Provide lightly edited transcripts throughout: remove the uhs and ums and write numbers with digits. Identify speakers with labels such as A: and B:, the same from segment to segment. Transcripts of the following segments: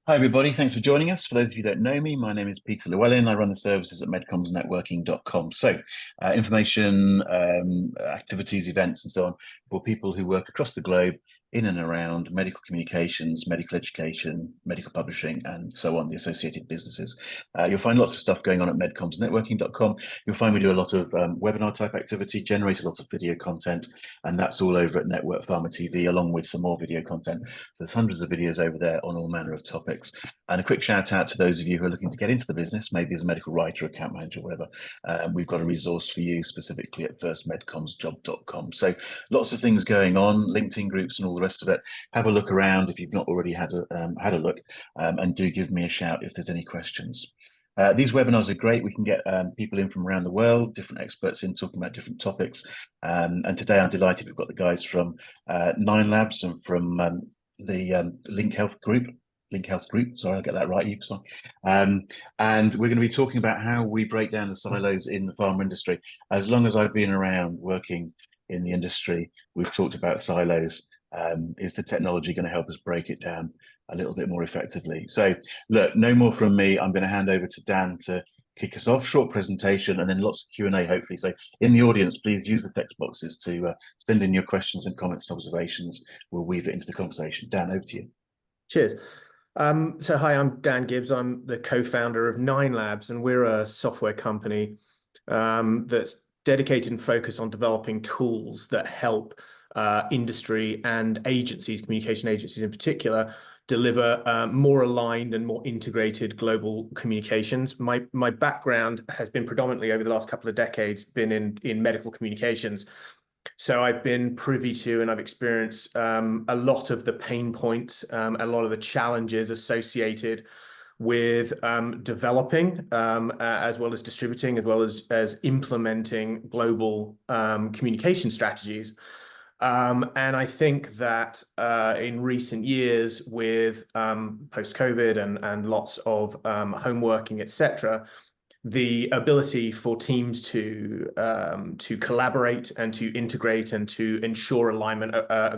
A: Hi, everybody. Thanks for joining us. For those of you who don't know me, my name is Peter Llewellyn. I run the services at MedComms So, information, activities, events, and so on for people who work across the globe in and around medical communications, medical education, medical publishing, and so on, the associated businesses. You'll find lots of stuff going on at MedCommsNetworking.com. You'll find we do a lot of webinar type activity, generate a lot of video content, and that's all over at NetworkPharma TV, along with some more video content. There's hundreds of videos over there on all manner of topics. And a quick shout out to those of you who are looking to get into the business, maybe as a medical writer, account manager, whatever. We've got a resource for you specifically at firstmedcommsjob.com. So lots of things going on, LinkedIn groups and all the rest of it. Have a look around if you've not already had a look, and do give me a shout if there's any questions. These webinars are great. We can get people in from around the world, different experts in talking about different topics. And today I'm delighted we've got the guys from 9 Labs and from the Link Health Group. Sorry, I'll get that right, Eve. Sorry. And we're going to be talking about how we break down the silos in the pharma industry. As long as I've been around working in the industry, we've talked about silos. Is the technology going to help us break it down a little bit more effectively? So look, no more from me. I'm going to hand over to Dan to kick us off. Short presentation and then lots of Q&A, hopefully. So in the audience, please use the text boxes to send in your questions and comments and observations. We'll weave it into the conversation. Dan, over to you.
B: Cheers. So hi, I'm Dan Gibbs. I'm the co-founder of 9 Labs, and we're a software company that's dedicated and focused on developing tools that help industry and agencies, communication agencies in particular, deliver more aligned and more integrated global communications. My background has been predominantly over the last couple of decades been in medical communications. So I've been privy to and I've experienced a lot of the pain points, a lot of the challenges associated with developing as well as distributing, as well as implementing global communication strategies. And I think that in recent years, with post-COVID and lots of home working, etc., the ability for teams to collaborate and to integrate and to ensure alignment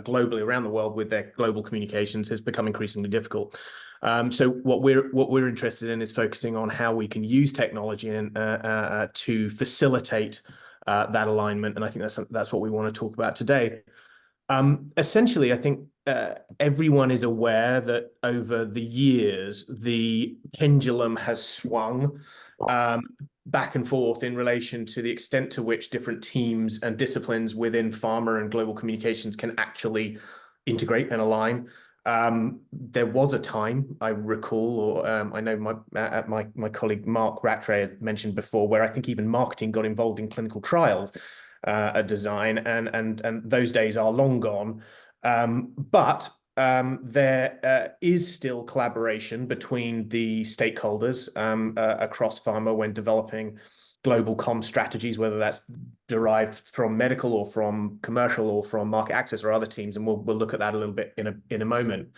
B: globally around the world with their global communications has become increasingly difficult. So what we're interested in is focusing on how we can use technology and to facilitate that alignment, and I think that's what we want to talk about today. Essentially, I think everyone is aware that over the years, the pendulum has swung back and forth in relation to the extent to which different teams and disciplines within pharma and global communications can actually integrate and align. There was a time, I recall, or I know my colleague Mark Rattray has mentioned before, where I think even marketing got involved in clinical trials design, and those days are long gone. But there is still collaboration between the stakeholders across pharma when developing global comm strategies, whether that's derived from medical or from commercial or from market access or other teams, and we'll look at that a little bit in a moment.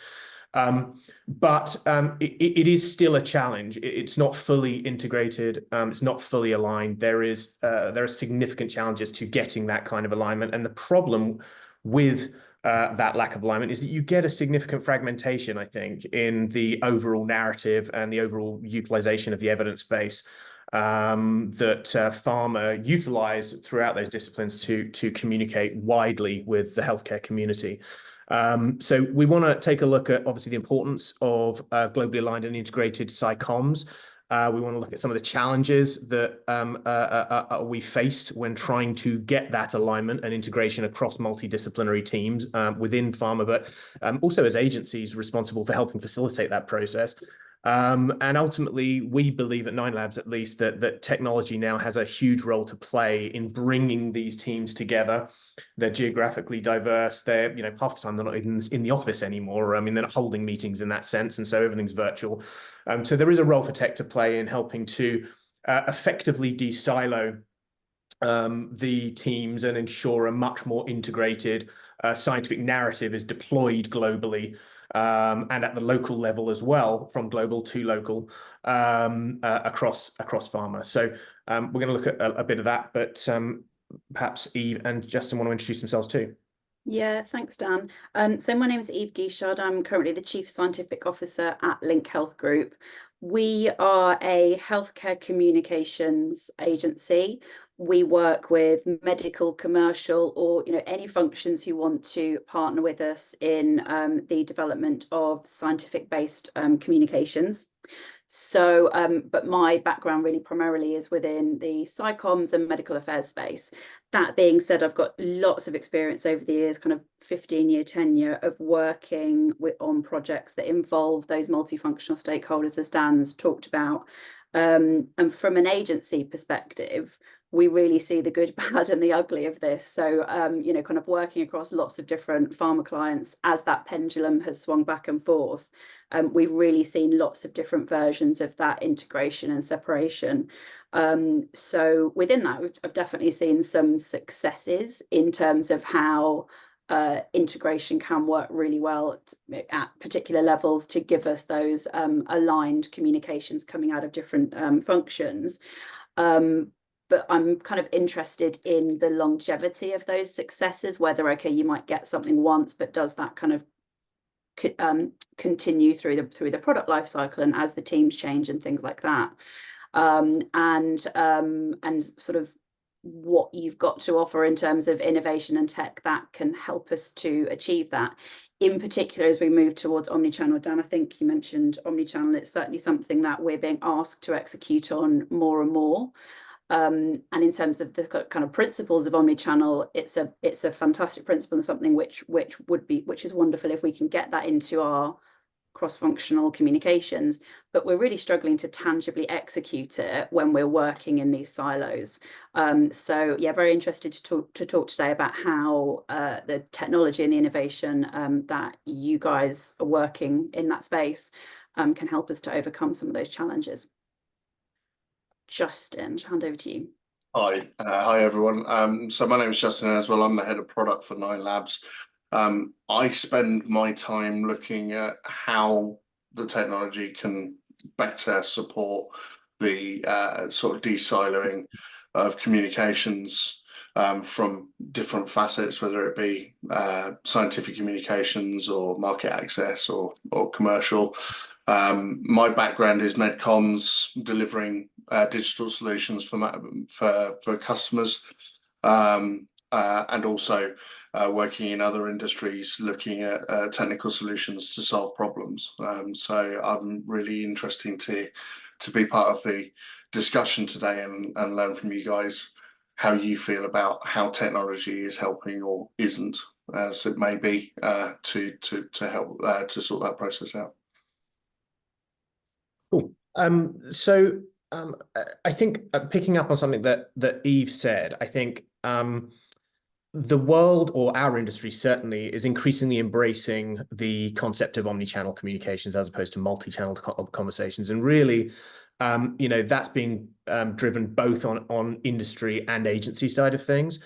B: But it is still a challenge. It's not fully integrated. It's not fully aligned. There are significant challenges to getting that kind of alignment, and the problem with that lack of alignment is that you get a significant fragmentation, I think, in the overall narrative and the overall utilization of the evidence base that pharma utilize throughout those disciplines to communicate widely with the healthcare community. So we want to take a look at, obviously, the importance of globally aligned and integrated SciComms. We want to look at some of the challenges that we faced when trying to get that alignment and integration across multidisciplinary teams within pharma, but also as agencies responsible for helping facilitate that process. And ultimately, we believe at 9 Labs, at least, that technology now has a huge role to play in bringing these teams together. They're geographically diverse. They're, half the time they're not even in the office anymore. I mean, they're not holding meetings in that sense, and so everything's virtual. So there is a role for tech to play in helping to effectively de-silo the teams and ensure a much more integrated scientific narrative is deployed globally, and at the local level as well, from global to local, across pharma. So we're going to look at a bit of that, but perhaps Eve and Justin want to introduce themselves too.
C: Yeah, thanks, Dan. So my name is Eve Guichard. I'm currently the Chief Scientific Officer at Link Health Group. We are a healthcare communications agency. We work with medical, commercial, or any functions who want to partner with us in the development of scientific-based communications. So, but my background really primarily is within the psychoms and medical affairs space. That being said, I've got lots of experience over the years, kind of 15-year tenure of working on projects that involve those multifunctional stakeholders, as Dan's talked about. And from an agency perspective, we really see the good, bad, and the ugly of this. So, kind of working across lots of different pharma clients as that pendulum has swung back and forth. We've really seen lots of different versions of that integration and separation. So within that, I've definitely seen some successes in terms of how integration can work really well at particular levels to give us those aligned communications coming out of different functions. But I'm kind of interested in the longevity of those successes, whether, okay, you might get something once, but does that kind of continue through the product life cycle and as the teams change and things like that, and sort of what you've got to offer in terms of innovation and tech that can help us to achieve that. In particular, as we move towards omnichannel, Dan, I think you mentioned omnichannel. It's certainly something that we're being asked to execute on more and more. And in terms of the kind of principles of omnichannel, it's a fantastic principle and something which is wonderful if we can get that into our cross-functional communications, but we're really struggling to tangibly execute it when we're working in these silos. So yeah, very interested to talk today about how the technology and the innovation that you guys are working in that space can help us to overcome some of those challenges. Justin, hand over to you.
D: Hi everyone. So my name is Justin Asell. I'm the head of product for 9Labs. I spend my time looking at how the technology can better support the sort of de-siloing of communications from different facets, whether it be scientific communications or market access or commercial. My background is MedComms, delivering digital solutions for customers, and also working in other industries, looking at technical solutions to solve problems. So I'm really interested to be part of the discussion today and learn from you guys how you feel about how technology is helping or isn't, as it may be, to help to sort that process out.
B: Cool. So I think picking up on something that Eve said, I think the world, or our industry certainly, is increasingly embracing the concept of omni-channel communications as opposed to multi-channel conversations. And really, that's being driven both on industry and agency side of things.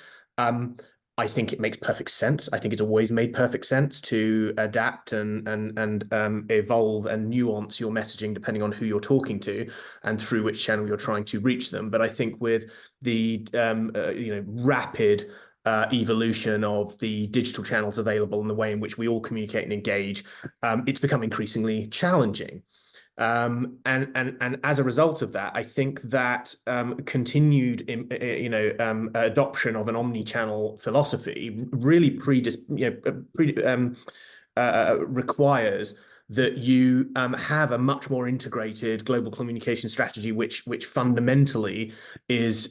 B: I think it makes perfect sense. I think it's always made perfect sense to adapt and evolve and nuance your messaging depending on who you're talking to and through which channel you're trying to reach them. But I think with the rapid evolution of the digital channels available and the way in which we all communicate and engage, it's become increasingly challenging. And as a result of that, I think that continued, adoption of an omni-channel philosophy really requires that you have a much more integrated global communication strategy, which fundamentally is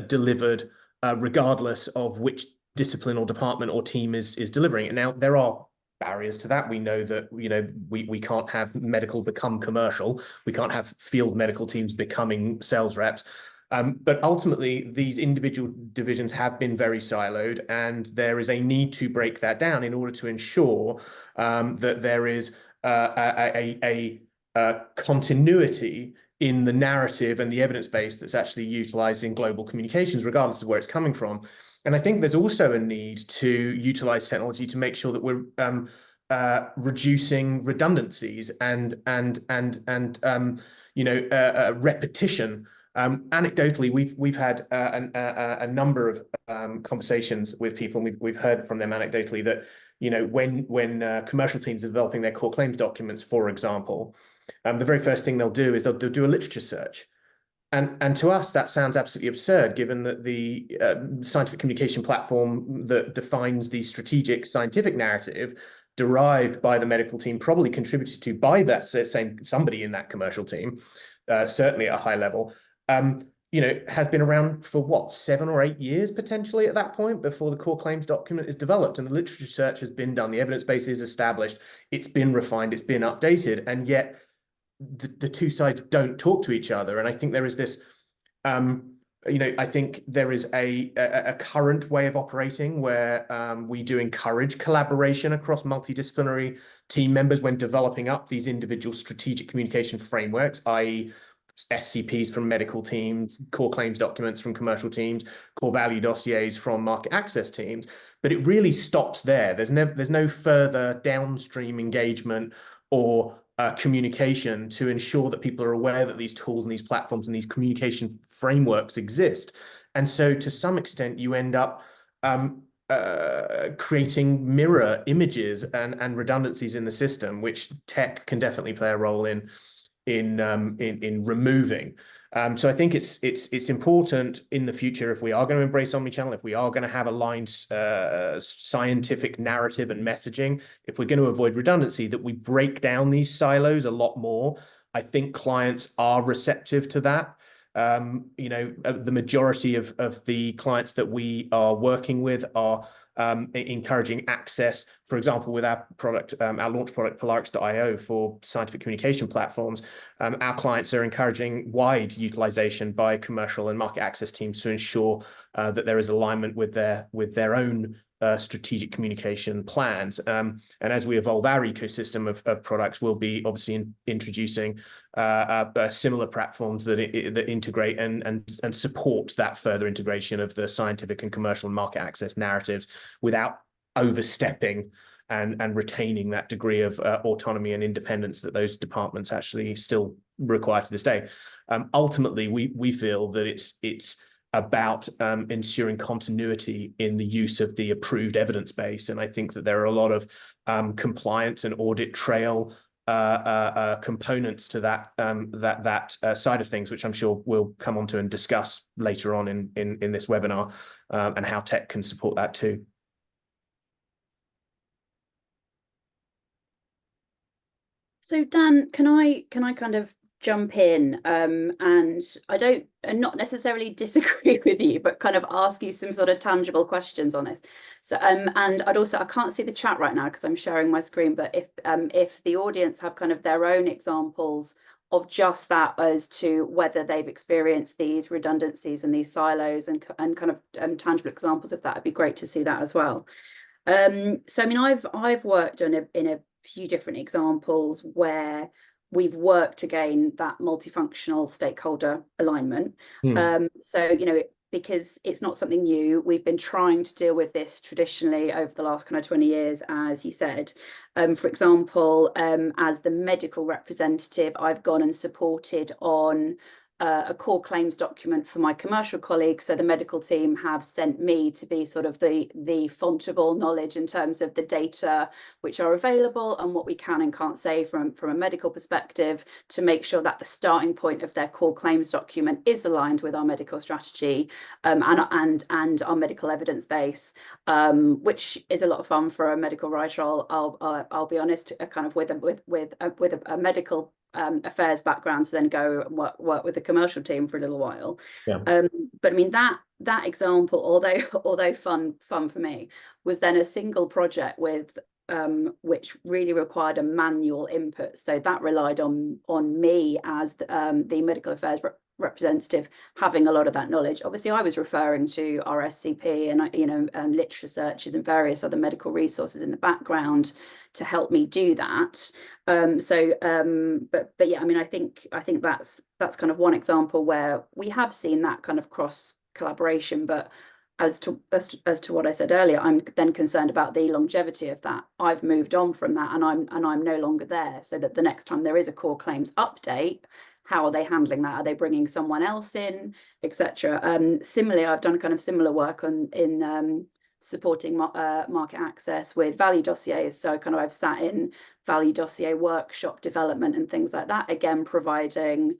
B: delivered regardless of which discipline or department or team is delivering it. Now, there are barriers to that. We know that we can't have medical become commercial. We can't have field medical teams becoming sales reps. But ultimately, these individual divisions have been very siloed, and there is a need to break that down in order to ensure that there is a continuity in the narrative and the evidence base that's actually utilized in global communications, regardless of where it's coming from. And I think there's also a need to utilize technology to make sure that we're reducing redundancies and repetition Anecdotally, we've had a number of conversations with people, and we've heard from them anecdotally that, you know, when commercial teams are developing their core claims documents, for example, the very first thing they'll do is they'll do a literature search. And to us, that sounds absolutely absurd, given that the scientific communication platform that defines the strategic scientific narrative derived by the medical team, probably contributed to by that same somebody in that commercial team, certainly at a high level, you know, has been around for what, 7 or 8 years potentially at that point before the core claims document is developed, and the literature search has been done, the evidence base is established, it's been refined, it's been updated, and yet the two sides don't talk to each other. And I think there is this, you know, I think there is a current way of operating where we do encourage collaboration across multidisciplinary team members when developing up these individual strategic communication frameworks, i.e. SCPs from medical teams, core claims documents from commercial teams, core value dossiers from market access teams. But it really stops there. There's no further downstream engagement or communication to ensure that people are aware that these tools and these platforms and these communication frameworks exist. And so to some extent, you end up creating mirror images and redundancies in the system, which tech can definitely play a role in removing. So I think it's important in the future, if we are going to embrace omnichannel, if we are going to have aligned scientific narrative and messaging, if we're going to avoid redundancy, that we break down these silos a lot more. I think clients are receptive to that. You know, the majority of the clients that we are working with are encouraging access, for example, with our product, our launch product, Polarix.io for scientific communication platforms. Our clients are encouraging wide utilization by commercial and market access teams to ensure that there is alignment with their own strategic communication plans. And as we evolve our ecosystem of products, we'll be obviously introducing similar platforms that integrate and support that further integration of the scientific and commercial and market access narratives without overstepping and retaining that degree of autonomy and independence that those departments actually still require to this day. Ultimately, we feel that it's about ensuring continuity in the use of the approved evidence base. And I think that there are a lot of compliance and audit trail components to that side of things, which I'm sure we'll come on to and discuss later on in this webinar, and how tech can support that too.
C: So Dan, can I kind of jump in, and I not necessarily disagree with you, but kind of ask you some sort of tangible questions on this. So and I can't see the chat right now because I'm sharing my screen, but if the audience have kind of their own examples of just that as to whether they've experienced these redundancies and these silos and kind of tangible examples of that, it'd be great to see that as well. So I mean, I've worked in a few different examples where we've worked to gain that multifunctional stakeholder alignment. So, you know, because it's not something new, we've been trying to deal with this traditionally over the last kind of 20 years, as you said. For example, as the medical representative, I've gone and supported on a core claims document for my commercial colleagues. So the medical team have sent me to be sort of the font of all knowledge in terms of the data which are available and what we can and can't say from a medical perspective, to make sure that the starting point of their core claims document is aligned with our medical strategy and our medical evidence base, which is a lot of fun for a medical writer. I'll be honest, kind of with a medical affairs background to then go and work with the commercial team for a little while. Yeah. But I mean, that example, although fun for me, was then a single project with which really required a manual input. So that relied on me as the medical affairs representative having a lot of that knowledge. Obviously, I was referring to our SCP and literature searches and various other medical resources in the background to help me do that. But yeah, I mean, I think that's kind of one example where we have seen that kind of cross collaboration. But as to what I said earlier, I'm then concerned about the longevity of that. I've moved on from that, and I'm no longer there, so that the next time there is a core claims update, how are they handling that? Are they bringing someone else in, etc.? Similarly, I've done kind of similar work in supporting market access with value dossiers. So kind of I've sat in value dossier workshop development and things like that, again providing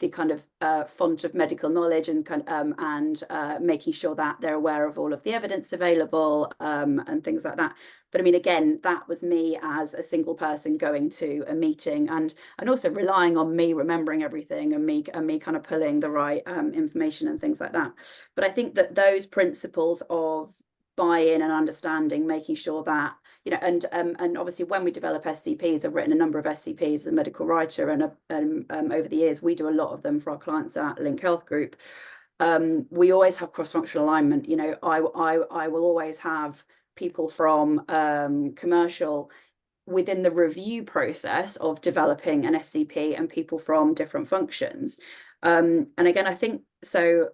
C: the kind of font of medical knowledge and making sure that they're aware of all of the evidence available and things like that. But I mean, again, that was me as a single person going to a meeting and also relying on me remembering everything and me kind of pulling the right information and things like that. But I think that those principles of buy-in and understanding, making sure that, you know, and obviously when we develop SCPs, I've written a number of SCPs as a medical writer, and over the years we do a lot of them for our clients at Link Health Group. We always have cross-functional alignment. You know, I will always have people from commercial within the review process of developing an SCP and people from different functions. And again, I think so,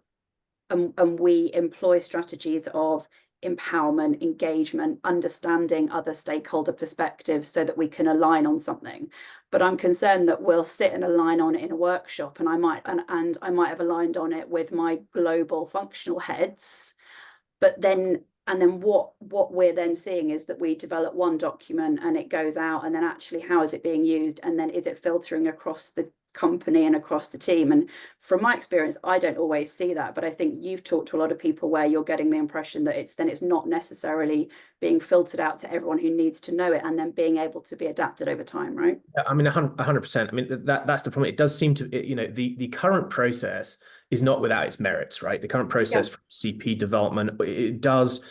C: and we employ strategies of empowerment, engagement, understanding other stakeholder perspectives so that we can align on something. But I'm concerned that we'll sit and align on it in a workshop, and I might have aligned on it with my global functional heads, but then what we're then seeing is that we develop one document and it goes out, and then actually how is it being used, and then is it filtering across the company and across the team? And from my experience, I don't always see that, but I think you've talked to a lot of people where you're getting the impression that it's not necessarily being filtered out to everyone who needs to know it, and then being able to be adapted over time, right?
B: I mean, 100%. I mean, that's the problem. It does seem to, you know, the current process is not without its merits, right? The current process for CP development, it does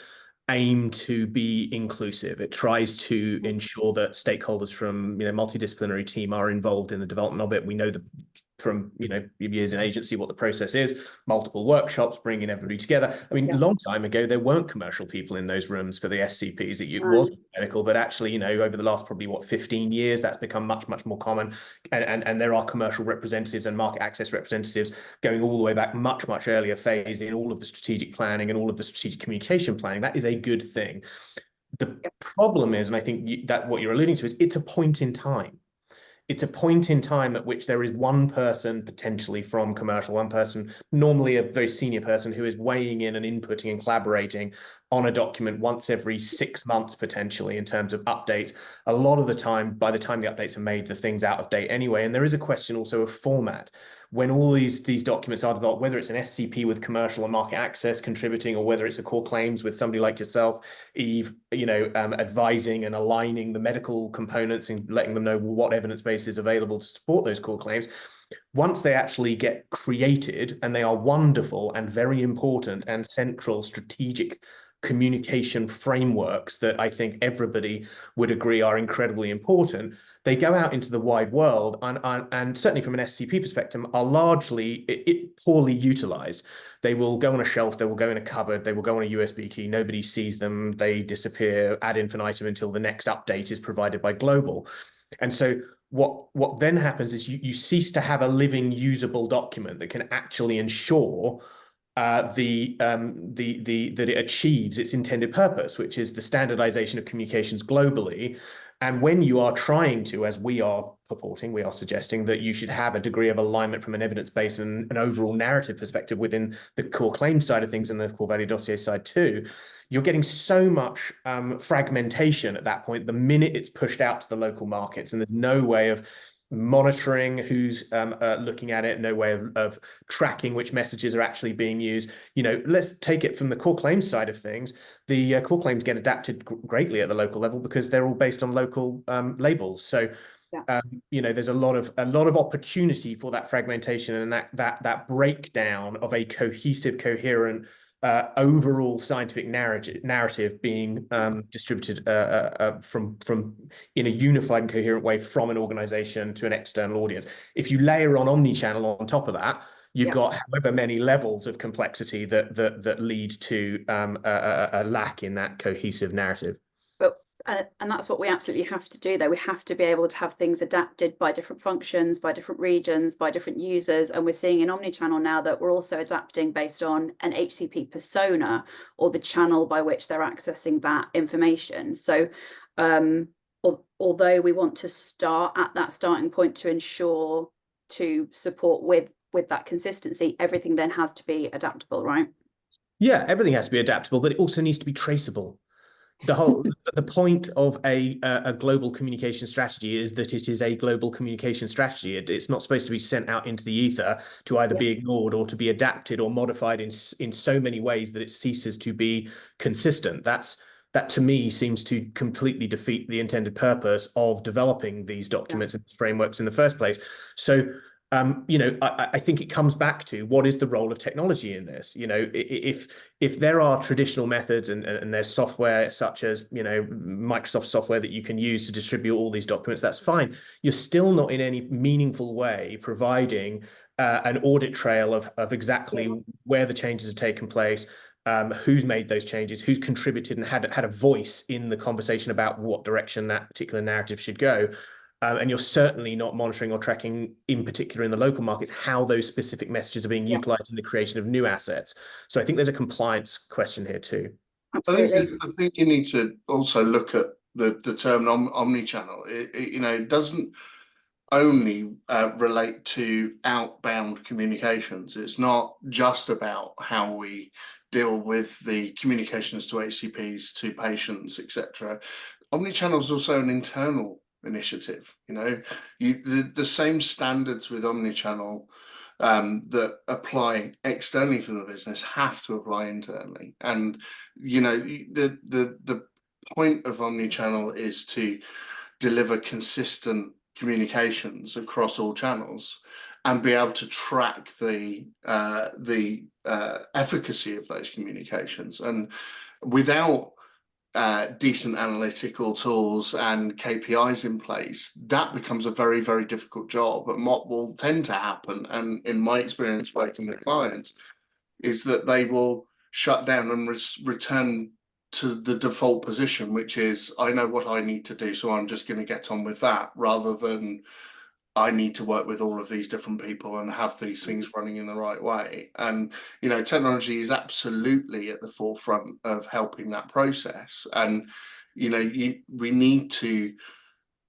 B: aim to be inclusive. It tries to ensure that stakeholders from, you know, multidisciplinary team are involved in the development of it. We know that from, you know, years in agency what the process is, multiple workshops, bringing everybody together. I mean, a long time ago, there weren't commercial people in those rooms for the SCPs. It was medical, but actually, you know, over the last probably, 15 years, that's become much, much more common. And there are commercial representatives and market access representatives going all the way back much, much earlier phase in all of the strategic planning and all of the strategic communication planning. That is a good thing. The problem is, and I think that what you're alluding to is, it's a point in time. It's a point in time at which there is one person potentially from commercial, one person, normally a very senior person, who is weighing in and inputting and collaborating on a document once every 6 months, potentially, in terms of updates. A lot of the time, by the time the updates are made, the thing's out of date anyway. And there is a question also of format. When all these documents are developed, whether it's an SCP with commercial and market access contributing, or whether it's a core claims with somebody like yourself, Eve, you know, advising and aligning the medical components and letting them know what evidence base is available to support those core claims. Once they actually get created, and they are wonderful and very important and central strategic communication frameworks that I think everybody would agree are incredibly important, they go out into the wide world and certainly from an SCP perspective are largely poorly utilized. They will go on a shelf, they will go in a cupboard, they will go on a USB key, nobody sees them, they disappear ad infinitum until the next update is provided by Global. And so what then happens is you cease to have a living usable document that can actually ensure that it achieves its intended purpose, which is the standardization of communications globally. And when you are trying to, as we are purporting, we are suggesting that you should have a degree of alignment from an evidence base and an overall narrative perspective within the core claims side of things and the core value dossier side too, you're getting so much fragmentation at that point the minute it's pushed out to the local markets, and there's no way of monitoring who's looking at it, no way of tracking which messages are actually being used. You know, let's take it from the core claims side of things. The core claims get adapted greatly at the local level because they're all based on local labels. So you know, there's a lot of opportunity for that fragmentation and that breakdown of a cohesive, coherent overall scientific narrative being distributed from in a unified and coherent way from an organization to an external audience. If you layer on omnichannel on top of that, you've got however many levels of complexity that lead to a lack in that cohesive narrative.
C: And that's what we absolutely have to do, though. We have to be able to have things adapted by different functions, by different regions, by different users. And we're seeing in omnichannel now that we're also adapting based on an HCP persona or the channel by which they're accessing that information. So although we want to start at that starting point to ensure to support with that consistency, everything then has to be adaptable, right?
B: Yeah, everything has to be adaptable, but it also needs to be traceable. The point of a global communication strategy is that it is a global communication strategy. It's not supposed to be sent out into the ether to either be ignored or to be adapted or modified in so many ways that it ceases to be consistent. That to me seems to completely defeat the intended purpose of developing these documents and frameworks in the first place. So I think it comes back to what is the role of technology in this. If there are traditional methods and there's software such as Microsoft software that you can use to distribute all these documents, that's fine. You're still not in any meaningful way providing an audit trail of exactly where the changes have taken place, who's made those changes, who's contributed and had a voice in the conversation about what direction that particular narrative should go. And you're certainly not monitoring or tracking, in particular in the local markets, how those specific messages are being utilized in the creation of new assets. So I think there's a compliance question here too.
C: Absolutely.
D: I think you need to also look at the term omni-channel. It doesn't only relate to outbound communications. It's not just about how we deal with the communications to HCPs, to patients, etc. Omni-channel is also an internal initiative. The same standards with omnichannel that apply externally for the business have to apply internally. And the point of omnichannel is to deliver consistent communications across all channels and be able to track the efficacy of those communications. And without decent analytical tools and KPIs in place, that becomes a very, very difficult job. And what will tend to happen, and in my experience working with clients, is that they will shut down and return to the default position, which is, I know what I need to do, so I'm just going to get on with that, rather than I need to work with all of these different people and have these things running in the right way. And, technology is absolutely at the forefront of helping that process. And, we need to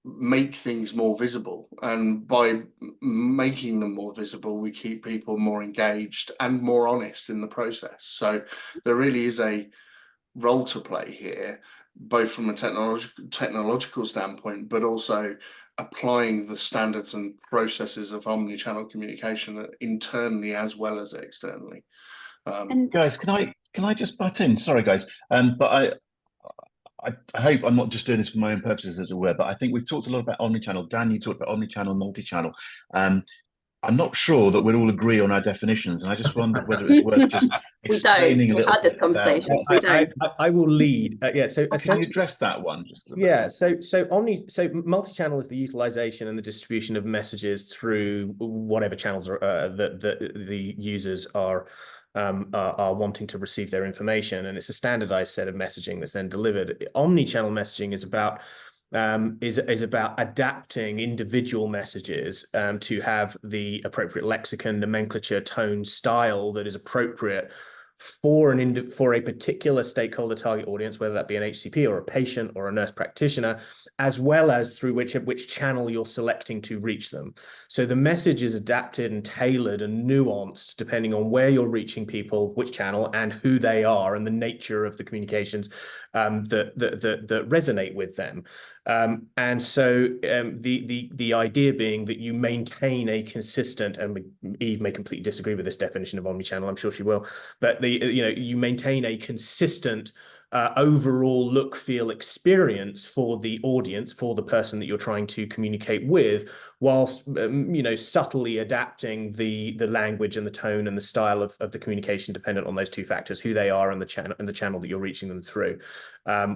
D: make things more visible. And by making them more visible, we keep people more engaged and more honest in the process. So there really is a role to play here, both from a technological standpoint, but also applying the standards and processes of omni-channel communication internally as well as externally.
A: Guys, can I just butt in? Sorry, guys, but I hope I'm not just doing this for my own purposes, as it were. But I think we've talked a lot about omni-channel. Dan, you talked about omni-channel, multi-channel. I'm not sure that we'll all agree on our definitions, and I just wondered whether it's worth just explaining a little bit.
C: We've had this conversation. We don't.
B: I will lead. So
A: can you address that one just a little bit?
B: So multi-channel is the utilization and the distribution of messages through whatever channels that the users are wanting to receive their information, and it's a standardized set of messaging that's then delivered. Omni-channel messaging is about adapting individual messages to have the appropriate lexicon, nomenclature, tone, style that is appropriate for a particular stakeholder target audience, whether that be an HCP or a patient or a nurse practitioner, as well as through which channel you're selecting to reach them. So the message is adapted and tailored and nuanced depending on where you're reaching people, which channel, and who they are, and the nature of the communications that resonate with them. And so the idea being that you maintain a consistent, and Eve may completely disagree with this definition of omnichannel, I'm sure she will, but you maintain a consistent overall look, feel, experience for the audience, for the person that you're trying to communicate with, whilst subtly adapting the language and the tone and the style of the communication dependent on those two factors, who they are and the channel that you're reaching them through,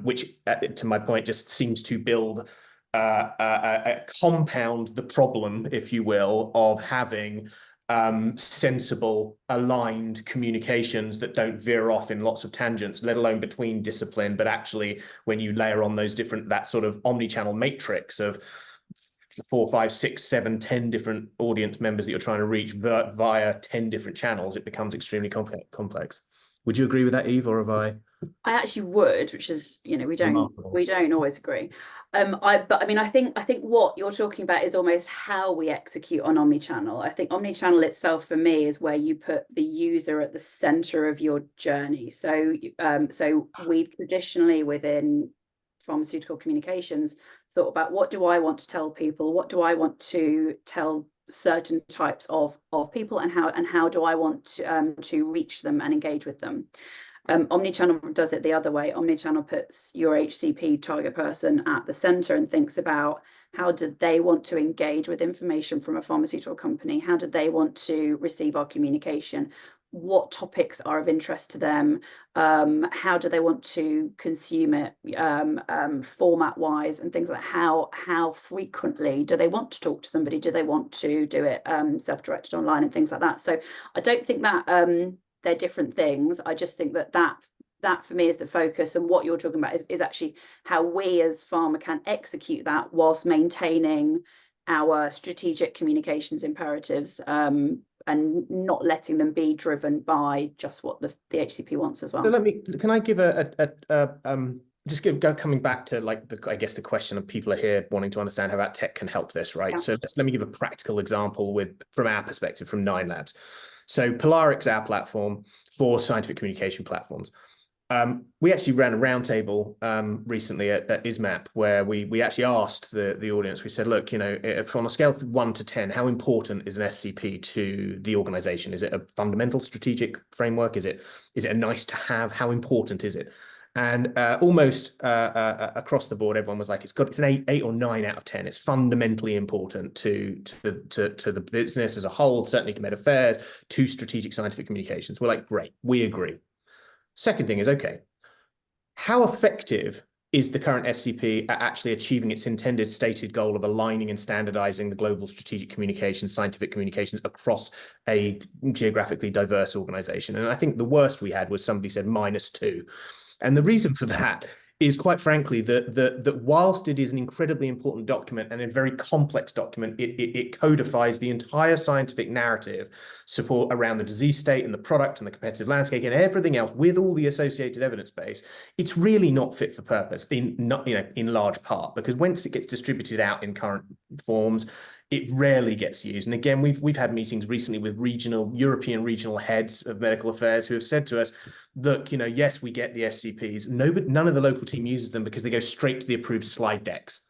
B: which, to my point, just seems to build compound the problem, if you will, of having sensible, aligned communications that don't veer off in lots of tangents, let alone between discipline. But actually, when you layer on that sort of omni-channel matrix of 4, 5, 6, 7, 10 different audience members that you're trying to reach via 10 different channels, it becomes extremely complex. Would you agree with that, Eve, or have I?
C: I actually would, which is, you know, we
B: Remarkable.
C: don't always agree. But I mean, I think what you're talking about is almost how we execute on omnichannel. I think omnichannel itself for me is where you put the user at the center of your journey. So we've traditionally within pharmaceutical communications thought about, what do I want to tell people? What do I want to tell certain types of people, and how do I want to reach them and engage with them? Omnichannel does it the other way. Omnichannel puts your HCP target person at the center and thinks about, how do they want to engage with information from a pharmaceutical company? How do they want to receive our communication? What topics are of interest to them? How do they want to consume it, format wise, and things like how frequently do they want to talk to somebody? Do they want to do it self-directed online and things like that? So I don't think that they're different things. I just think that for me is the focus, and what you're talking about is actually how we as pharma can execute that whilst maintaining our strategic communications imperatives, and not letting them be driven by just what the HCP wants as well.
B: So can I give coming back to, like, I guess the question of people are here wanting to understand how tech can help this, right? Yeah. So let me give a practical example from our perspective, from 9 Labs. So Polarix, our platform for scientific communication platforms. We actually ran a roundtable recently at ISMAP, where we actually asked the audience. We said, look, you know, if on a scale of 1 to 10, how important is an SCP to the organization? Is it a fundamental strategic framework? Is it a nice to have? How important is it? And almost across the board, everyone was like, it's an 8 or 9 out of 10. It's fundamentally important to the business as a whole, certainly to Med Affairs, to strategic scientific communications. We're like, great, we agree. Second thing is, okay, how effective is the current SCP at actually achieving its intended stated goal of aligning and standardizing the global strategic communications, scientific communications across a geographically diverse organization? And I think the worst we had was somebody said -2. And the reason for that is, quite frankly, that whilst it is an incredibly important document and a very complex document, it codifies the entire scientific narrative support around the disease state and the product and the competitive landscape and everything else with all the associated evidence base. It's really not fit for purpose in large part, because once it gets distributed out in current forms, it rarely gets used. And again, we've had meetings recently with European regional heads of medical affairs who have said to us, look, you know, yes, we get the SCPs. None of the local team uses them because they go straight to the approved slide decks.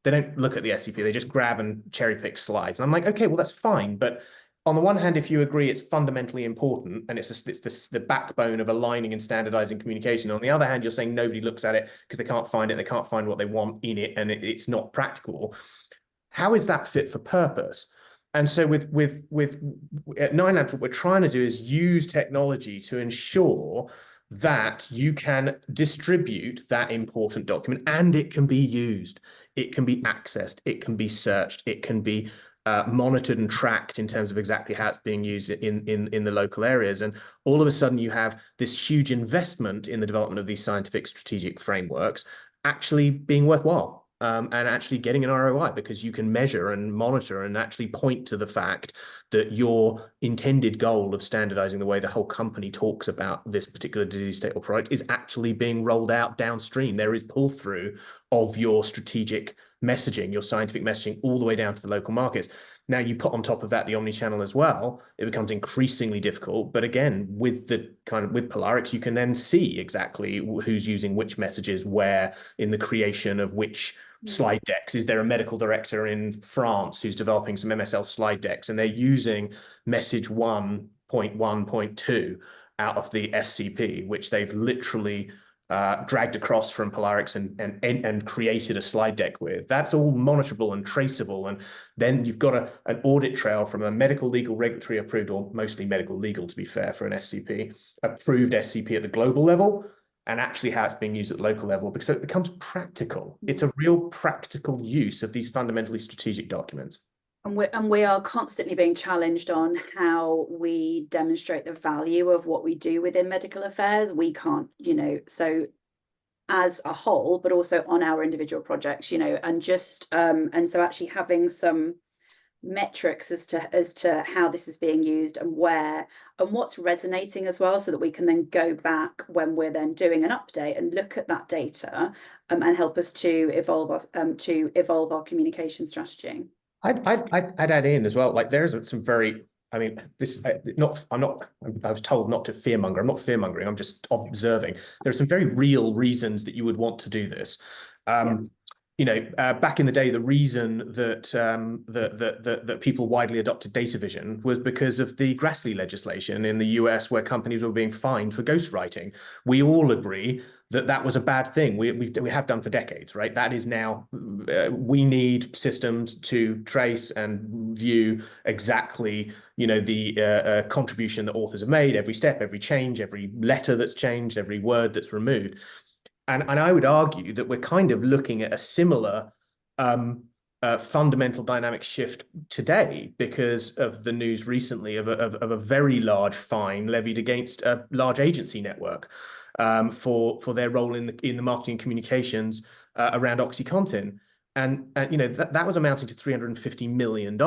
B: They don't look at the SCP. They just grab and cherry pick slides. And I'm like, okay, well, that's fine. But on the one hand, if you agree it's fundamentally important and it's the backbone of aligning and standardizing communication, on the other hand, you're saying nobody looks at it because they can't find it. They can't find what they want in it, and it's not practical. How is that fit for purpose? And so at 9 Labs, what we're trying to do is use technology to ensure that you can distribute that important document, and it can be used, it can be accessed, it can be searched, it can be monitored and tracked in terms of exactly how it's being used in the local areas. And all of a sudden you have this huge investment in the development of these scientific strategic frameworks actually being worthwhile. And actually getting an ROI, because you can measure and monitor and actually point to the fact that your intended goal of standardizing the way the whole company talks about this particular disease state or product is actually being rolled out downstream. There is pull through of your strategic messaging, your scientific messaging, all the way down to the local markets. Now you put on top of that the omnichannel as well, it becomes increasingly difficult. But again, with Polarix, you can then see exactly who's using which messages where in the creation of which slide decks. Is there a medical director in France who's developing some MSL slide decks, and they're using message 1.1.2 out of the SCP, which they've literally dragged across from Polarix and created a slide deck with? That's all monitorable and traceable. And then you've got an audit trail from a medical, legal, regulatory approved, or mostly medical legal, to be fair, for an SCP, approved SCP at the global level, and actually how it's being used at the local level, because it becomes practical. It's a real practical use of these fundamentally strategic documents.
C: And we are constantly being challenged on how we demonstrate the value of what we do within medical affairs. We can't, you know, so as a whole, but also on our individual projects, you know, and just and so actually having some metrics as to how this is being used and where and what's resonating as well, so that we can then go back when we're then doing an update and look at that data and help us to evolve our communication strategy.
B: I'd add in as well, like there's some very, I mean, this I was told not to fearmonger. I'm not fearmongering. I'm just observing. There are some very real reasons that you would want to do this. You know, back in the day, the reason that that people widely adopted data vision was because of the Grassley legislation in the US, where companies were being fined for ghostwriting. We all agree that that was a bad thing. We have done for decades, right? That is now, we need systems to trace and view exactly, you know, the contribution that authors have made, every step, every change, every letter that's changed, every word that's removed. And I would argue that we're kind of looking at a similar fundamental dynamic shift today because of the news recently of a very large fine levied against a large agency network for their role in the marketing and communications around OxyContin. And you know, that was amounting to $350 million.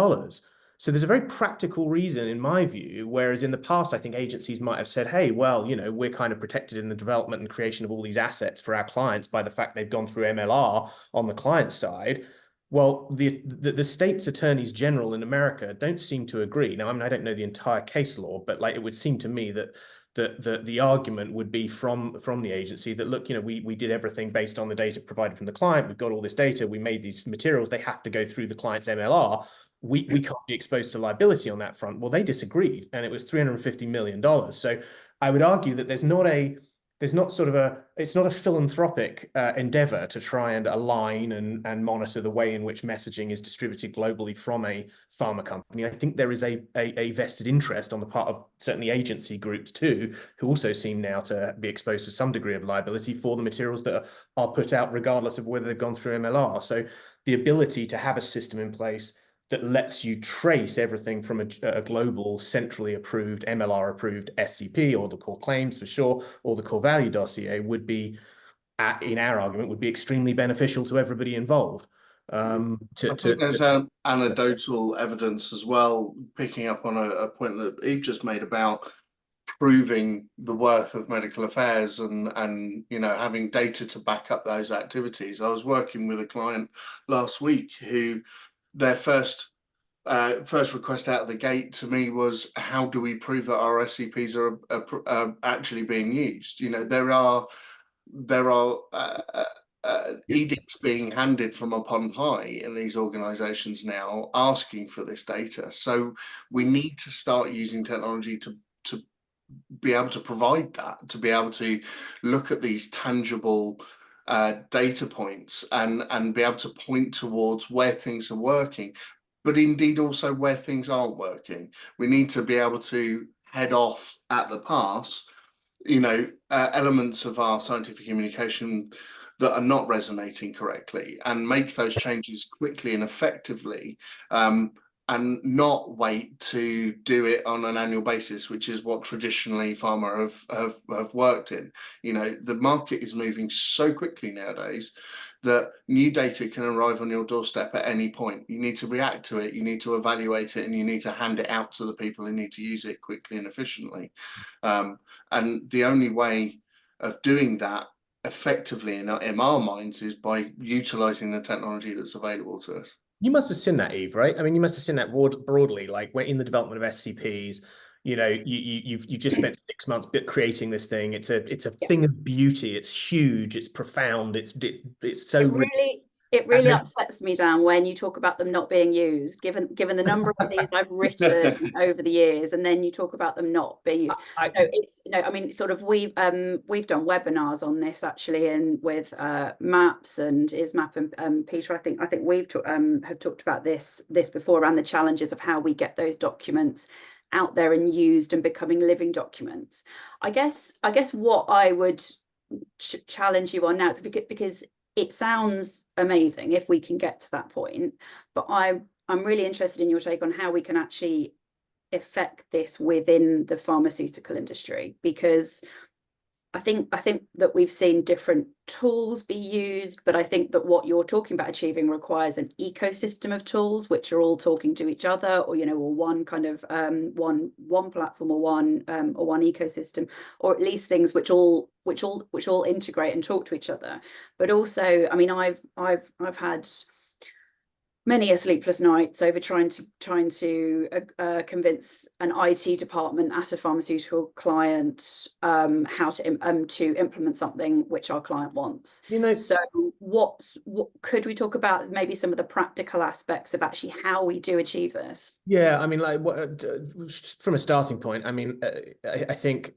B: So there's a very practical reason, in my view, whereas in the past, I think agencies might have said, hey, well, you know, we're kind of protected in the development and creation of all these assets for our clients by the fact they've gone through MLR on the client side. Well, the state's attorneys general in America don't seem to agree. Now, I mean, I don't know the entire case law, but like it would seem to me that the argument would be from the agency that, look, you know, we did everything based on the data provided from the client. We've got all this data. We made these materials. They have to go through the client's MLR. We can't be exposed to liability on that front. Well, they disagreed, and it was $350 million. So I would argue that it's not a philanthropic endeavor to try and align and monitor the way in which messaging is distributed globally from a pharma company. I think there is a vested interest on the part of certainly agency groups too, who also seem now to be exposed to some degree of liability for the materials that are put out, regardless of whether they've gone through MLR. So the ability to have a system in place that lets you trace everything from a global, centrally approved, MLR approved SCP, or the core claims for sure, or the core value dossier would be, in our argument, would be extremely beneficial to everybody involved.
D: I think there's anecdotal evidence as well, picking up on a point that Eve just made about proving the worth of medical affairs and you know, having data to back up those activities. I was working with a client last week who their first request out of the gate to me was, how do we prove that our SCPs are actually being used? You know, there are edicts being handed from upon high in these organizations now asking for this data. So we need to start using technology to be able to provide that, to be able to look at these tangible data points and be able to point towards where things are working, but indeed also where things aren't working. We need to be able to head off at the pass, you know, elements of our scientific communication that are not resonating correctly, and make those changes quickly and effectively, and not wait to do it on an annual basis, which is what traditionally pharma have worked in. You know, the market is moving so quickly nowadays that new data can arrive on your doorstep at any point. You need to react to it, you need to evaluate it, and you need to hand it out to the people who need to use it quickly and efficiently. And the only way of doing that effectively in our minds is by utilizing the technology that's available to us.
B: You must have seen that, Eve, right? I mean, you must have seen that broadly, like when in the development of SCPs, you know, you've just spent 6 months creating this thing. It's a thing of beauty. It's huge. It's profound. It's so
C: it really upsets me, Dan, when you talk about them not being used, given the number of these I've written over the years, and then you talk about them not being used. I mean, sort of we've done webinars on this actually, and with Maps and ISMAP and Peter. I think we've have talked about this before, around the challenges of how we get those documents out there and used and becoming living documents. I guess what I would challenge you on now is because it sounds amazing if we can get to that point, but I'm really interested in your take on how we can actually affect this within the pharmaceutical industry, because I think that we've seen different tools be used, but I think that what you're talking about achieving requires an ecosystem of tools which are all talking to each other, or or one kind of one platform, or one ecosystem, or at least things which all integrate and talk to each other. But also, I mean, I've had many a sleepless nights over trying to convince an IT department at a pharmaceutical client how to implement something which our client wants. So what could we talk about, maybe some of the practical aspects of actually how we do achieve this?
B: Yeah, I mean, like, from a starting point, I mean, I think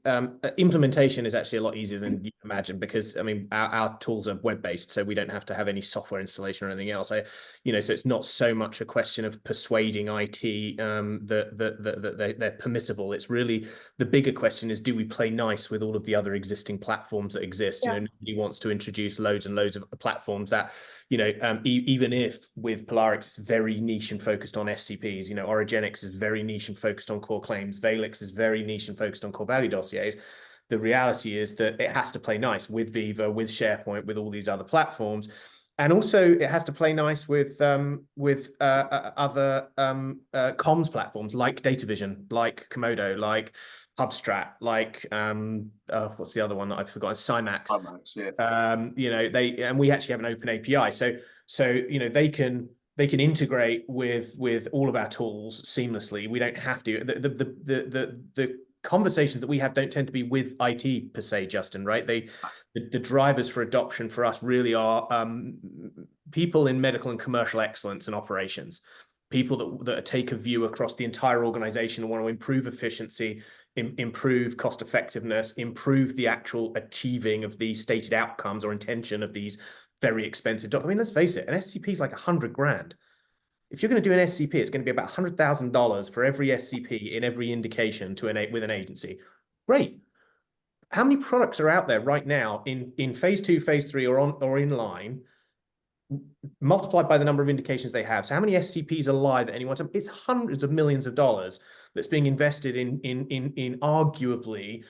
B: implementation is actually a lot easier than you imagine, because I mean, our tools are web-based, so we don't have to have any software installation or anything else. So it's not so much a question of persuading IT that they're permissible. It's really, the bigger question is, do we play nice with all of the other existing platforms that exist?
C: Yeah.
B: Nobody wants to introduce loads and loads of platforms that, even if with Polarix it's very niche and focused on SCPs, Origenics is very niche and focused on core claims, Valix is very niche and focused on core value dossiers. The reality is that it has to play nice with Viva, with SharePoint, with all these other platforms. And also it has to play nice with other comms platforms like DataVision, like Komodo, like Hubstrat, like what's the other one that I've forgotten? Cymax.
D: Cymax, yeah.
B: And we actually have an open API, so they can integrate with all of our tools seamlessly. We don't have to. The conversations that we have don't tend to be with IT per se, Justin, right? The drivers for adoption for us really are people in medical and commercial excellence and operations, people that take a view across the entire organization and want to improve efficiency, improve cost effectiveness, improve the actual achieving of the stated outcomes or intention of these very expensive. I mean, let's face it, an SCP is like 100 grand. If you're going to do an SCP, it's going to be about $100,000 for every SCP in every indication with an agency. Great. How many products are out there right now in phase 2, phase 3, or in line, multiplied by the number of indications they have? So how many SCPs are live at any one time? It's hundreds of millions of dollars that's being invested in arguably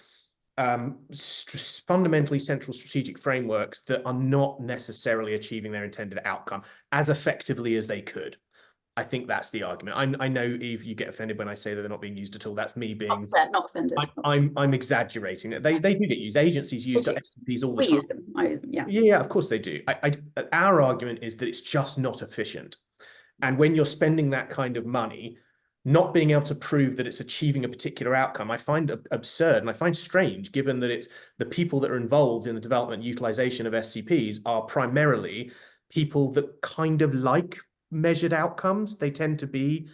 B: fundamentally central strategic frameworks that are not necessarily achieving their intended outcome as effectively as they could. I think that's the argument. I know, Eve, you get offended when I say that they're not being used at all. That's me being
C: upset, not offended.
B: I'm exaggerating. They do get used. Agencies use SCPs all the time.
C: We use them. I use them. Yeah.
B: Yeah, of course they do. Our argument is that it's just not efficient. And when you're spending that kind of money, not being able to prove that it's achieving a particular outcome, I find absurd and I find strange, given that it's the people that are involved in the development and utilization of SCPs are primarily people that kind of like measured outcomes. They tend to be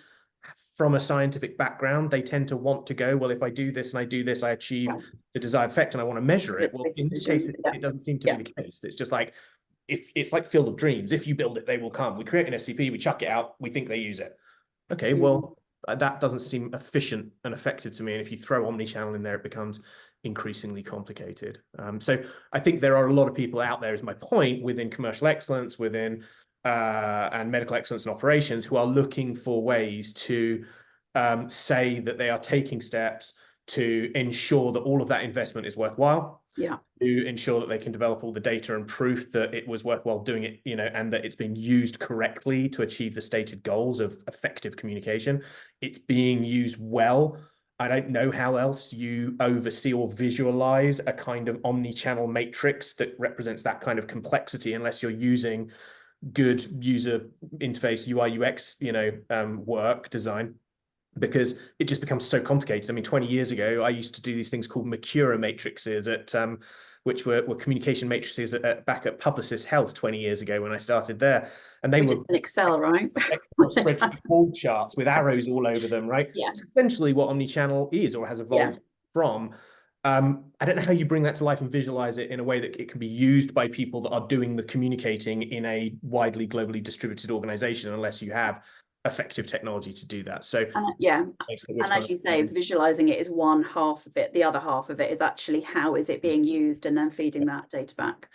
B: from a scientific background. They tend to want to go, well, if I do this and I do this, I achieve the desired effect and I want to measure it. Well, in this case, it doesn't seem to be the case. It's just like, it's like Field of Dreams. If you build it, they will come. We create an SCP, we chuck it out, we think they use it. Okay, well, that doesn't seem efficient and effective to me. And if you throw omnichannel in there, it becomes increasingly complicated. So I think there are a lot of people out there, is my point, within commercial excellence, within and medical excellence and operations, who are looking for ways to say that they are taking steps to ensure that all of that investment is worthwhile.
C: Yeah.
B: To ensure that they can develop all the data and proof that it was worthwhile doing it, and that it's being used correctly to achieve the stated goals of effective communication. It's being used well. I don't know how else you oversee or visualize a kind of omni-channel matrix that represents that kind of complexity, unless you're using good user interface, UI, UX, work design, because it just becomes so complicated. I mean, 20 years ago, I used to do these things called Mercura matrices which were communication matrices back at Publicis Health 20 years ago when I started there. And they were
C: in Excel, right?
B: Spreadsheet charts with arrows all over them, right?
C: Yeah.
B: It's essentially what omnichannel is, or has evolved from. I don't know how you bring that to life and visualize it in a way that it can be used by people that are doing the communicating in a widely globally distributed organization, unless you have effective technology to do that. So
C: and as you say, visualizing it is one half of it. The other half of it is actually how is it being used, and then feeding that data back.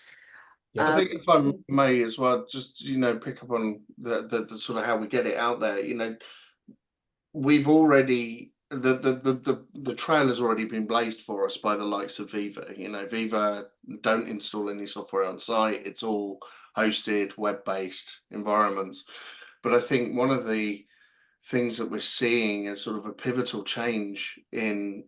D: I think, if I may as well, just pick up on the sort of how we get it out there. We've already the trail has already been blazed for us by the likes of Viva. You know, Viva don't install any software on site. It's all hosted, web-based environments. But I think one of the things that we're seeing as sort of a pivotal change in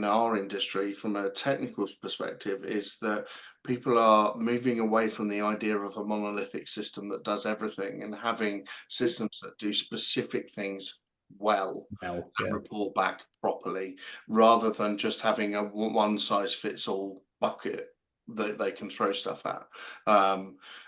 D: our industry from a technical perspective is that people are moving away from the idea of a monolithic system that does everything and having systems that do specific things well and report back properly, rather than just having a one size fits all bucket that they can throw stuff at.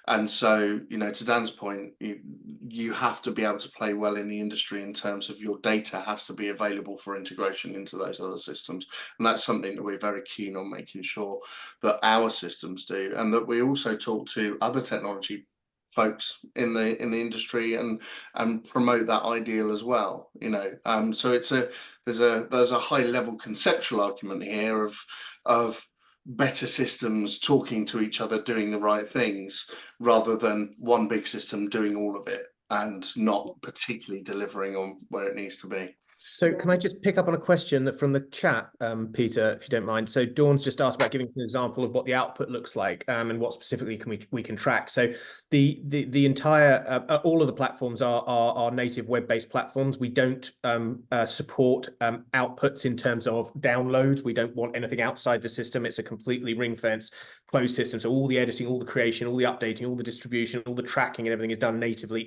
D: And so, you know, to Dan's point, you have to be able to play well in the industry in terms of your data has to be available for integration into those other systems. And that's something that we're very keen on making sure that our systems do, and that we also talk to other technology folks in the industry and promote that ideal as well. You know, so it's there's a high level conceptual argument here of better systems talking to each other, doing the right things, rather than one big system doing all of it and not particularly delivering on where it needs to be.
B: So can I just pick up on a question from the chat, Peter, if you don't mind? So Dawn's just asked about giving an example of what the output looks like, and what specifically we can track. So the entire all of the platforms are native web-based platforms. We don't support outputs in terms of downloads. We don't want anything outside the system. It's a completely ring-fenced closed system. So all the editing, all the creation, all the updating, all the distribution, all the tracking and everything is done natively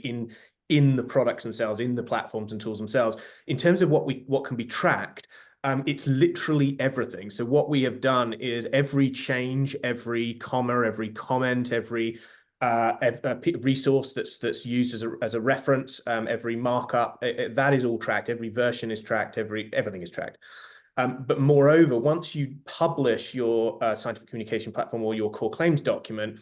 B: in the products themselves, in the platforms and tools themselves. In terms of what can be tracked, it's literally everything. So what we have done is every change, every comma, every comment, every resource that's used as a reference, every markup, that is all tracked. Every version is tracked. Everything is tracked. But moreover, once you publish your scientific communication platform or your core claims document,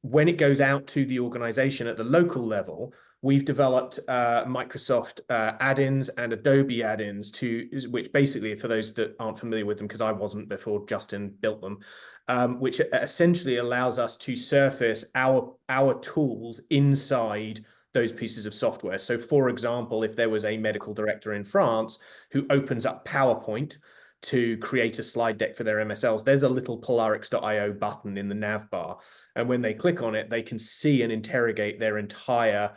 B: when it goes out to the organization at the local level, we've developed Microsoft add-ins and Adobe add-ins which basically, for those that aren't familiar with them, because I wasn't before Justin built them, which essentially allows us to surface our tools inside those pieces of software. So for example, if there was a medical director in France who opens up PowerPoint to create a slide deck for their MSLs, there's a little polarix.io button in the nav bar. And when they click on it, they can see and interrogate their entire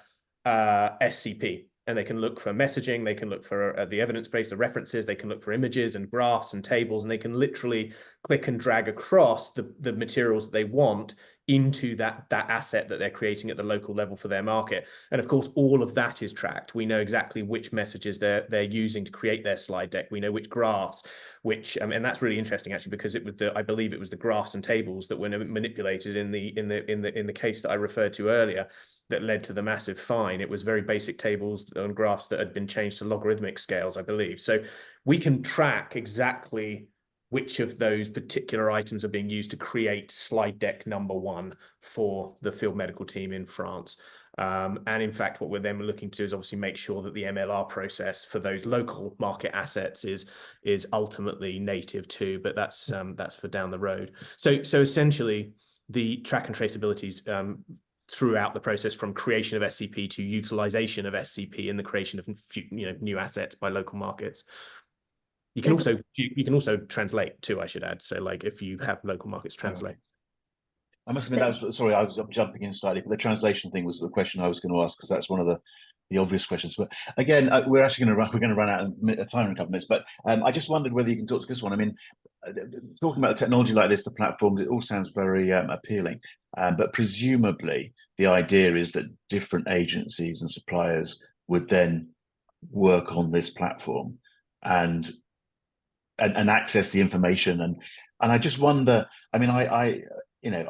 B: SCP, and they can look for messaging, they can look for the evidence base, the references, they can look for images and graphs and tables, and they can literally click and drag across the materials that they want into that asset that they're creating at the local level for their market. And of course, all of that is tracked. We know exactly which messages they're using to create their slide deck. We know which graphs, and that's really interesting actually, because it was I believe it was the graphs and tables that were manipulated in the case that I referred to earlier that led to the massive fine. It was very basic tables and graphs that had been changed to logarithmic scales, I believe. So we can track exactly which of those particular items are being used to create slide deck number 1 for the field medical team in France. And in fact, what we're then looking to do is obviously make sure that the MLR process for those local market assets is ultimately native too, but that's for down the road. So essentially, the track and traceabilities throughout the process, from creation of SCP to utilization of SCP and the creation of new assets by local markets. You can also translate too, I should add. So like if you have local markets translate.
A: I must admit, sorry, I was jumping in slightly, but the translation thing was the question I was going to ask, because that's one of the obvious questions. But again, we're going to run out of time in a couple of minutes. But I just wondered whether you can talk to this one. I mean, talking about a technology like this, the platforms, it all sounds very appealing. But presumably, the idea is that different agencies and suppliers would then work on this platform and access the information. And I just wonder. I mean, I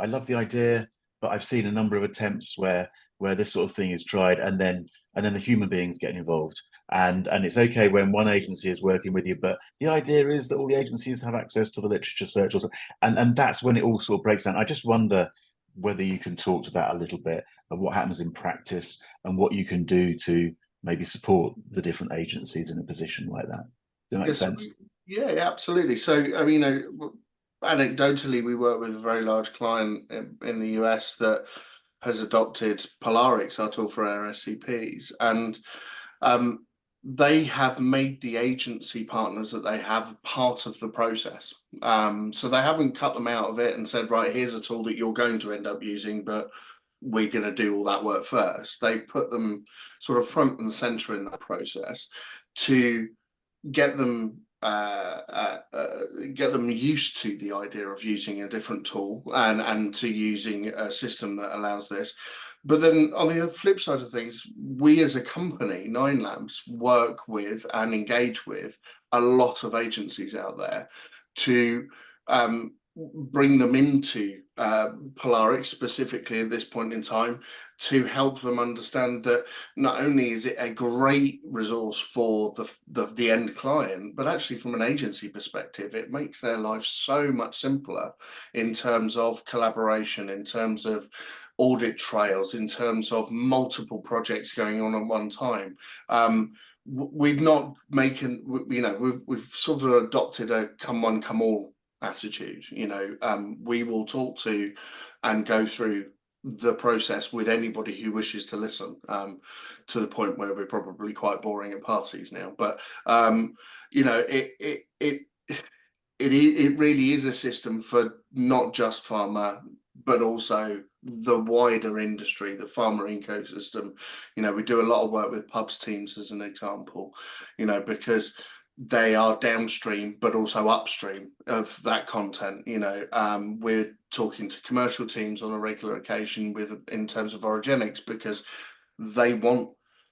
A: love the idea, but I've seen a number of attempts where this sort of thing is tried, and then the human beings get involved. And it's okay when one agency is working with you, but the idea is that all the agencies have access to the literature search, and that's when it all sort of breaks down. I just wonder whether you can talk to that a little bit of what happens in practice and what you can do to maybe support the different agencies in a position like that. Does that make sense?
D: Yeah, absolutely. So, I mean, anecdotally, we work with a very large client in the US that has adopted Polarix, our tool for our SCPs. And they have made the agency partners that they have part of the process. So they haven't cut them out of it and said, right, here's a tool that you're going to end up using, but we're going to do all that work first. They've put them sort of front and center in that process to get them used to the idea of using a different tool and to using a system that allows this. But then on the flip side of things, we as a company, 9Labs, work with and engage with a lot of agencies out there to bring them into Polarix specifically at this point in time, to help them understand that not only is it a great resource for the end client, but actually from an agency perspective, it makes their life so much simpler in terms of collaboration, in terms of audit trails, in terms of multiple projects going on at one time. We've not making, we've sort of adopted a come one, come all attitude. We will talk to and go through the process with anybody who wishes to listen, to the point where we're probably quite boring at parties now. But it really is a system for not just pharma, but also the wider industry, the pharma ecosystem. We do a lot of work with pubs teams as an example, because they are downstream but also upstream of that content. We're talking to commercial teams on a regular occasion in terms of orogenics, because they want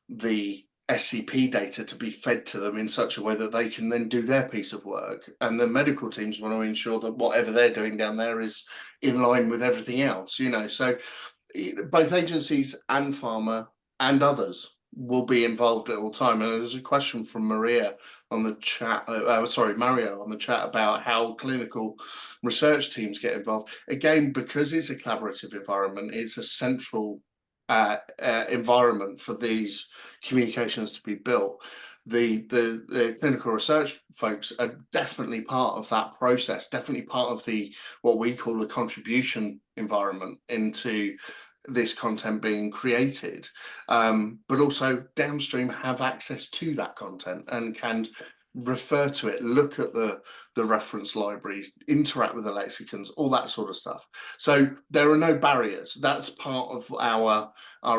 D: the SCP data to be fed to them in such a way that they can then do their piece of work, and the medical teams want to ensure that whatever they're doing down there is in line with everything else. So both agencies and pharma and others will be involved at all time. And there's a question from Maria on the chat, Mario on the chat, about how clinical research teams get involved. Again, because it's a collaborative environment, it's a central environment for these communications to be built. The clinical research folks are definitely part of that process, definitely part of what we call the contribution environment into this content being created, but also downstream have access to that content and can refer to it, look at the reference libraries, interact with the lexicons, all that sort of stuff. So there are no barriers. That's part of our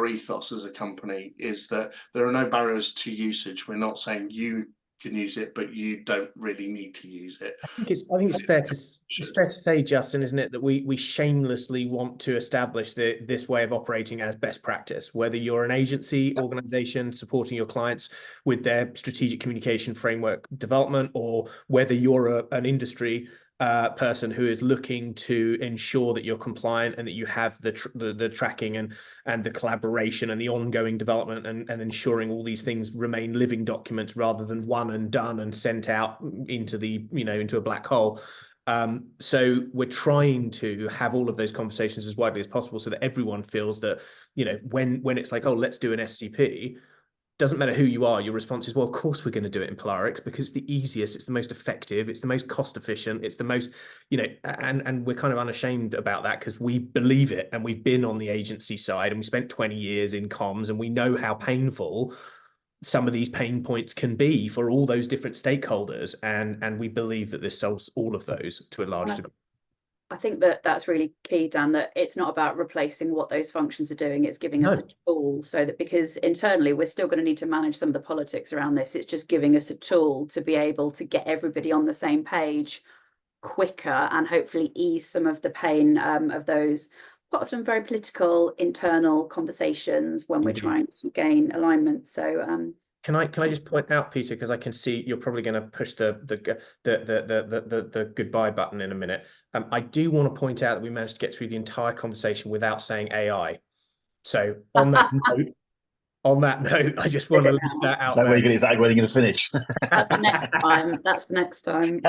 D: ethos as a company, is that there are no barriers to usage. We're not saying you can use it, but you don't really need to use it.
B: I think it's fair to say, Justin, isn't it, that we shamelessly want to establish this way of operating as best practice, whether you're an agency organization supporting your clients with their strategic communication framework development, or whether you're an industry person who is looking to ensure that you're compliant and that you have the tracking and the collaboration and the ongoing development and ensuring all these things remain living documents rather than one and done and sent out into into a black hole. So we're trying to have all of those conversations as widely as possible, so that everyone feels that, when it's like, oh, let's do an SCP, doesn't matter who you are, your response is, well, of course we're going to do it in Polarix, because it's the easiest, it's the most effective, it's the most cost efficient, it's the most, and we're kind of unashamed about that, because we believe it, and we've been on the agency side, and we spent 20 years in comms, and we know how painful some of these pain points can be for all those different stakeholders, and we believe that this solves all of those to a large degree.
C: I think that that's really key, Dan, that it's not about replacing what those functions are doing. It's giving us a tool, so that, because internally we're still going to need to manage some of the politics around this. It's just giving us a tool to be able to get everybody on the same page quicker, and hopefully ease some of the pain of those quite often very political internal conversations when we're trying to gain alignment. So
B: Can I just point out, Peter, because I can see you're probably going to push the goodbye button in a minute. I do want to point out that we managed to get through the entire conversation without saying AI. So on that note, I just want to leave that out.
A: Is that where you're going to finish?
C: That's for next time. That's for next time.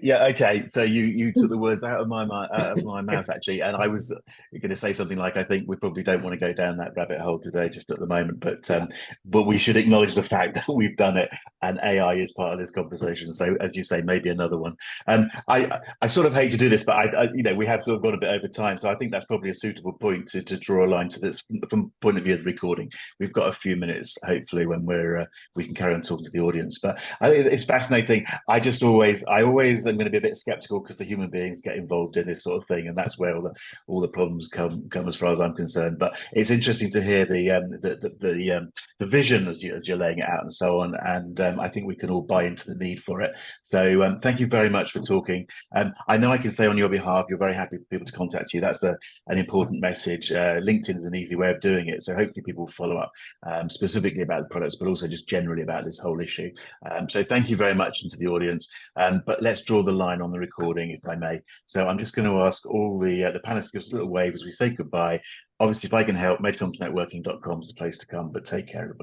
C: Yeah.
A: Okay. So you took the words out of my mouth, actually, and I was going to say something like, I think we probably don't want to go down that rabbit hole today, just at the moment, but we should acknowledge the fact that we've done it, and AI is part of this conversation. So as you say, maybe another one. I sort of hate to do this, but we have sort of gone a bit over time, so I think that's probably a suitable point to draw a line to this from point of view of the recording. We've got a few minutes, hopefully, when we can carry on talking to the audience. But I think it's fascinating. I always am going to be a bit skeptical because the human beings get involved in this sort of thing, and that's where all the problems come as far as I'm concerned. But it's interesting to hear the vision as you're laying it out and so on, and I think we can all buy into the need for it. So thank you very much for talking. I know I can say on your behalf you're very happy for people to contact you. That's an important message. LinkedIn is an easy way of doing it, so hopefully people will follow up specifically about the products, but also just generally about this whole issue. So thank you very much into the audience. But let's draw the line on the recording, if I may. So I'm just going to ask all the panelists to give us a little wave as we say goodbye. Obviously, if I can help, medcommsnetworking.com is the place to come, but take care, everybody.